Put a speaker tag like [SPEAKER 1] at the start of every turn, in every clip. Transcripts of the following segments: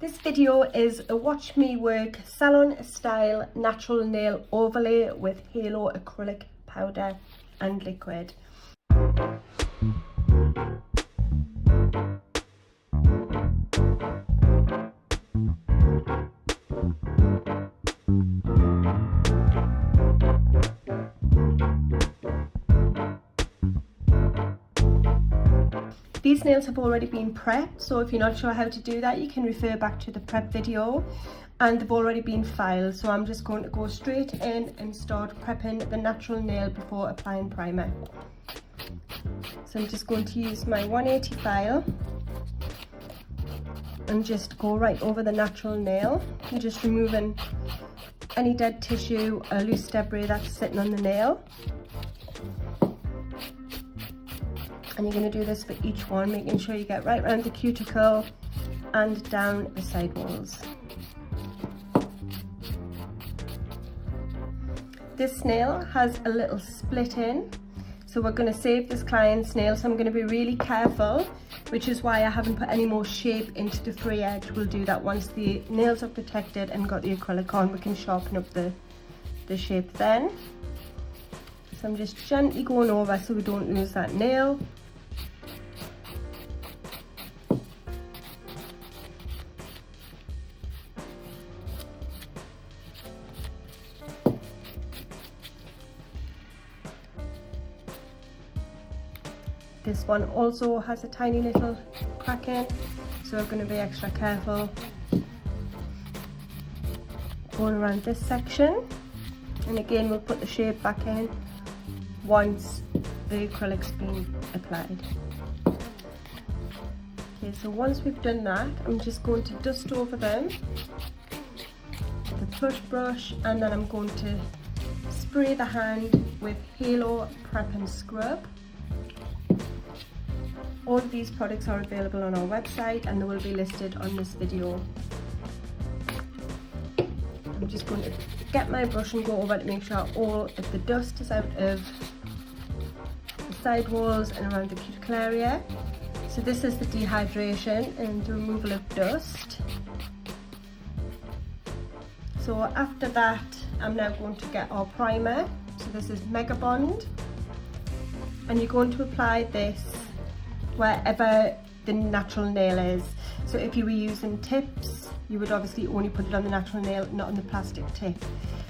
[SPEAKER 1] This video is a watch me work salon style natural nail overlay with Halo acrylic powder and liquid. These nails have already been prepped, so if you're not sure how to do that, you can refer back to the prep video, and they've already been filed. So I'm just going to go straight in and start prepping the natural nail before applying primer. So I'm just going to use my 180 file and just go right over the natural nail. I'm just removing any dead tissue or loose debris that's sitting on the nail. And you're going to do this for each one, making sure you get right around the cuticle and down the side walls. This nail has a little split in, so we're going to save this client's nail, so I'm going to be really careful, which is why I haven't put any more shape into the free edge. We'll do that once the nails are protected and got the acrylic on. We can sharpen up the shape then. So I'm just gently going over so we don't lose that nail. This one also has a tiny little crack in, so we're going to be extra careful going around this section. And again, we'll put the shape back in once the acrylic's been applied. Okay, so once we've done that, I'm just going to dust over them with the plush brush, and then I'm going to spray the hand with Halo Prep and Scrub. All of these products are available on our website and they will be listed on this video. I'm just going to get my brush and go over to make sure all of the dust is out of the side walls and around the cuticle area. So this is the dehydration and the removal of dust. So after that, I'm now going to get our primer. So this is Mega Bond, and you're going to apply this wherever the natural nail is. So if you were using tips, you would obviously only put it on the natural nail, not on the plastic tip.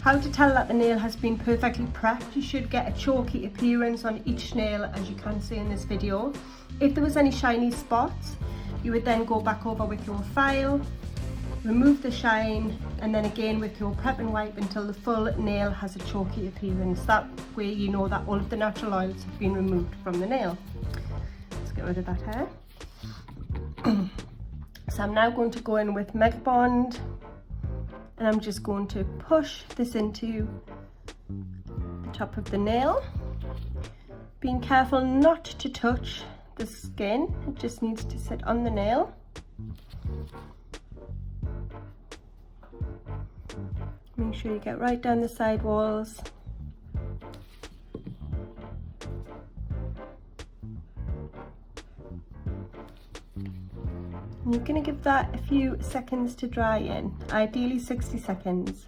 [SPEAKER 1] How to tell that the nail has been perfectly prepped? You should get a chalky appearance on each nail, as you can see in this video. If there was any shiny spots, you would then go back over with your file, remove the shine, and then again with your prep and wipe until the full nail has a chalky appearance. That way you know that all of the natural oils have been removed from the nail. Get rid of that hair. So I'm now going to go in with Mega Bond, and I'm just going to push this into the top of the nail, being careful not to touch the skin. It just needs to sit on the nail. Make sure you get right down the side walls. And you're going to give that a few seconds to dry in, ideally 60 seconds.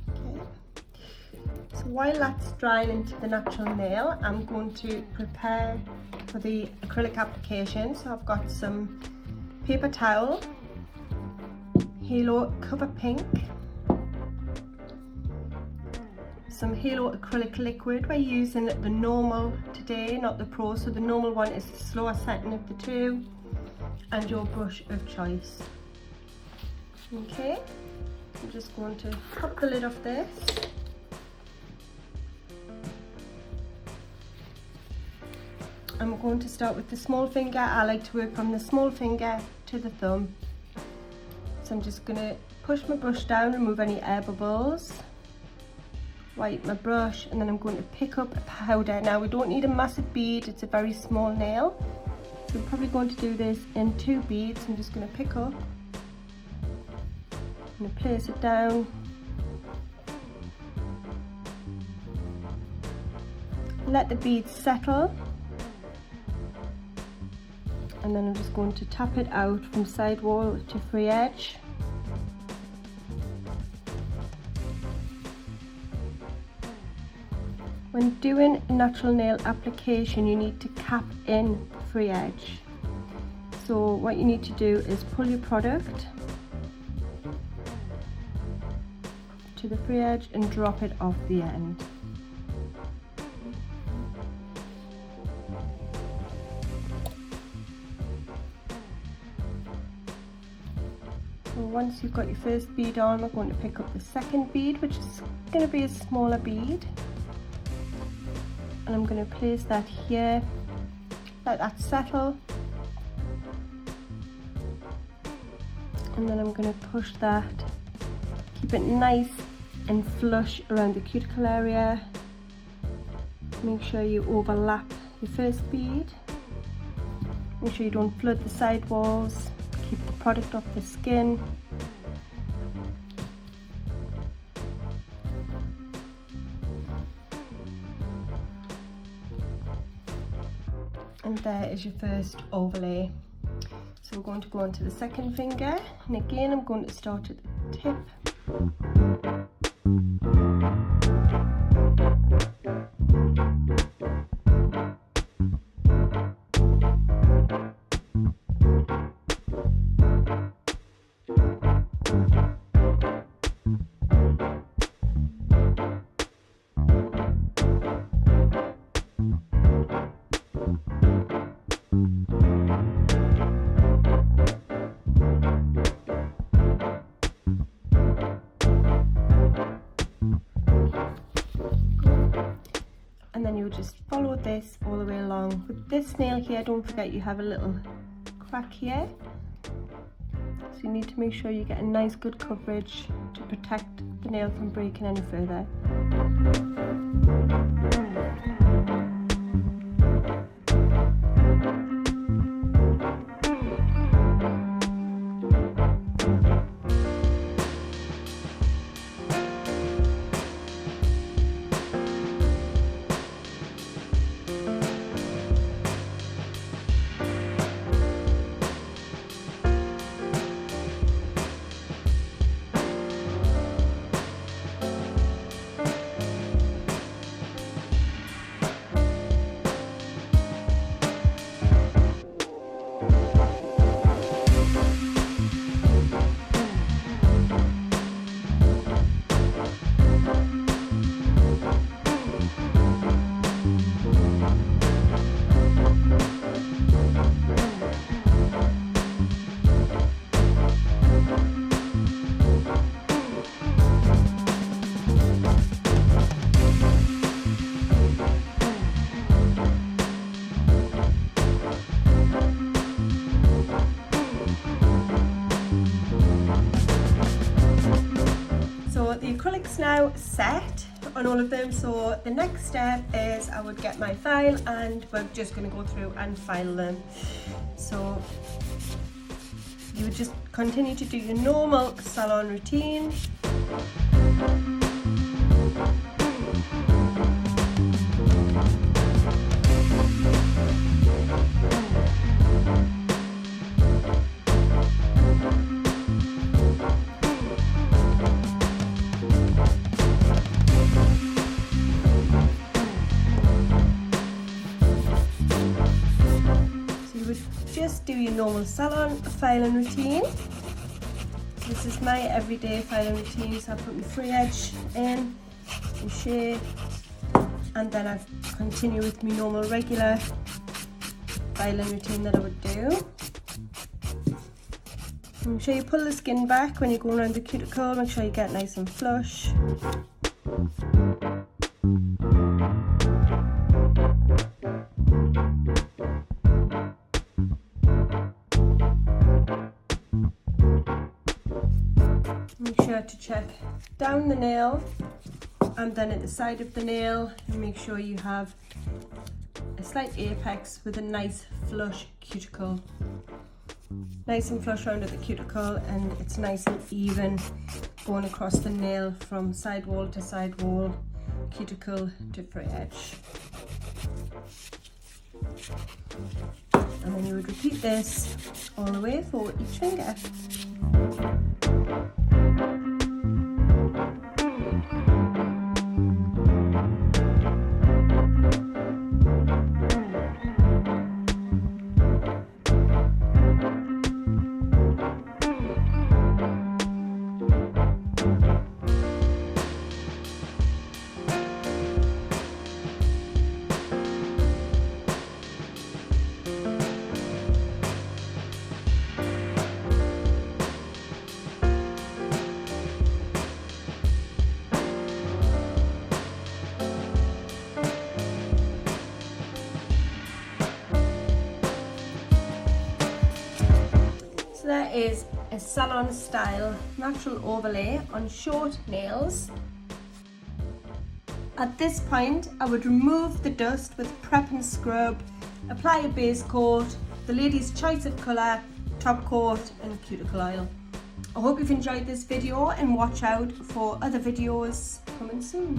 [SPEAKER 1] Okay. So while that's drying into the natural nail, I'm going to prepare for the acrylic application. So I've got some paper towel, Halo Cover Pink, some Halo acrylic liquid. We're using the normal today, not the pro, so the normal one is the slower setting of the two, and your brush of choice. Okay, I'm just going to pop the lid off this. I'm going to start with the small finger. I like to work from the small finger to the thumb. So I'm just going to push my brush down, remove any air bubbles, wipe my brush, and then I'm going to pick up a powder. Now we don't need a massive bead, it's a very small nail, so we're probably going to do this in 2 beads. I'm just going to pick up, I'm going to place it down, let the beads settle, and then I'm just going to tap it out from sidewall to free edge. When doing natural nail application, you need to cap in free edge. So what you need to do is pull your product to the free edge and drop it off the end. So once you've got your first bead on, we're going to pick up the second bead, which is going to be a smaller bead. And I'm going to place that here, let that settle. And then I'm going to push that, keep it nice and flush around the cuticle area. Make sure you overlap your first bead. Make sure you don't flood the side walls. Keep the product off the skin. And there is your first overlay. So we're going to go on to the second finger, and again I'm going to start at the tip. And then you would just follow this all the way along. With this nail here, don't forget you have a little crack here. So you need to make sure you get a nice good coverage to protect the nail from breaking any further. The acrylic's now set on all of them, so the next step is I would get my file and we're just going to go through and file them. So you would just continue to do your normal salon routine. Just do your normal salon filing routine. This is my everyday filing routine, so I put my free edge in and shape, and then I continue with my normal regular filing routine that I would do. Make sure you pull the skin back when you're going around the cuticle, make sure you get nice and flush. Make sure to check down the nail and then at the side of the nail, and make sure you have a slight apex with a nice flush cuticle. Nice and flush around at the cuticle, and it's nice and even going across the nail from side wall to side wall, cuticle to free edge. And then you would repeat this all the way for each finger. So there is a salon style natural overlay on short nails. At this point I would remove the dust with prep and scrub, apply a base coat, the lady's choice of colour, top coat and cuticle oil. I hope you've enjoyed this video and watch out for other videos coming soon.